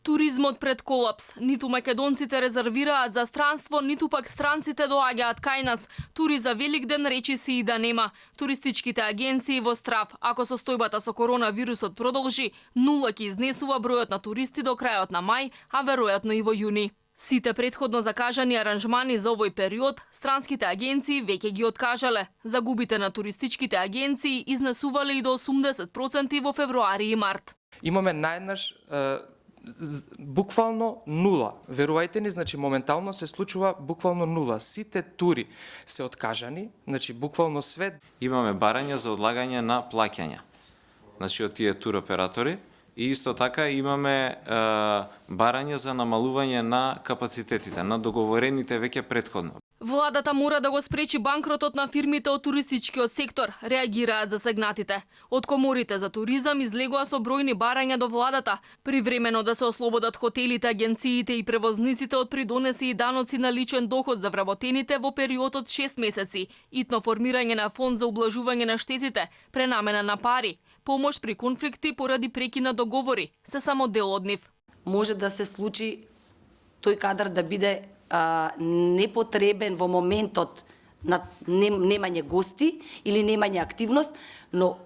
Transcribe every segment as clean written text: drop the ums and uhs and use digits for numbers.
Туризмот пред колапс. Ниту македонците резервираат за странство, ниту пак странците доаѓаат кај нас. Тури за Великден речи си и да нема. Туристичките агенции во страв. Ако состојбата со коронавирусот продолжи, нула ќе изнесува бројот на туристи до крајот на мај, а веројатно и во јуни. Сите претходно закажани аранжмани за овој период, странските агенции веќе ги откажале. Загубите на туристичките агенции изнесувале и до 80% во февруари и март. Имаме наеднаш буквално нула. Верувајте ни, значи моментално се случува буквално нула. Сите тури се откажани, значи буквално све. Имаме барања за одлагање на плаќања. Значи од тие туроператори и исто така имаме барања за намалување на капацитетите, на договорените веќе претходно. Владата мора да го спречи банкротот на фирмите од туристичкиот сектор, реагираат засегнатите. Од коморите за туризам излегоа со бројни барања до владата, привремено да се ослободат хотелите, агенциите и превозниците од придонеси и даноци на личен доход за вработените во период од 6 месеци, итно формирање на фонд за ублажување на штетите, пренамена на пари, помош при конфликти поради прекина договори, се само дел од нив. Може да се случи тој кадар да биде непотребен во моментот на немање гости или немање активност, но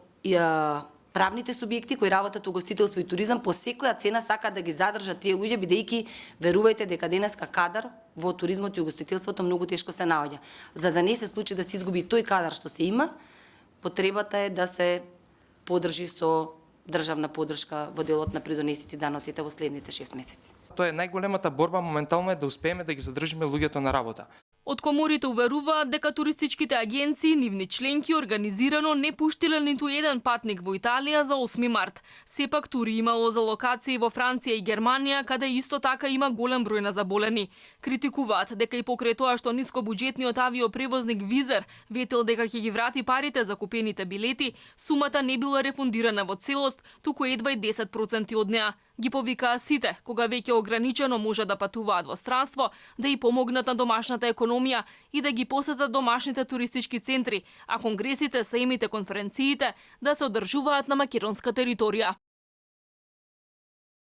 правните субјекти кои работат у гостителство и туризам по секоја цена сака да ги задржат тие луѓе, бидејќи верувајте дека денеска кадар во туризмот и угостителството многу тешко се наоѓа. За да не се случи да се изгуби тој кадар што се има, потребата е да се подржи со државна поддршка во делот на придонесите и даноците во следните 6 месеци. Тоа е најголемата борба моментално е да успееме да ги задржиме луѓето на работа. Од коморите уверуваат дека туристичките агенции, нивни членки, организирано не пуштиле ниту еден патник во Италија за 8 март. Сепак тури имало за локации во Франција и Германија, каде исто така има голем број на заболени. Критикуваат дека и покрај тоа што нискобуџетниот авиопревозник Визер ветил дека ќе ги врати парите за купените билети, сумата не била рефундирана во целост, туку едва и 10% од неа. Ги повикаа сите, кога веќе ограничено може да патуваат во странство, да и помогнат на домашната економија и да ги посетат домашните туристички центри, а конгресите, саимите, конференциите да се одржуваат на македонска територија.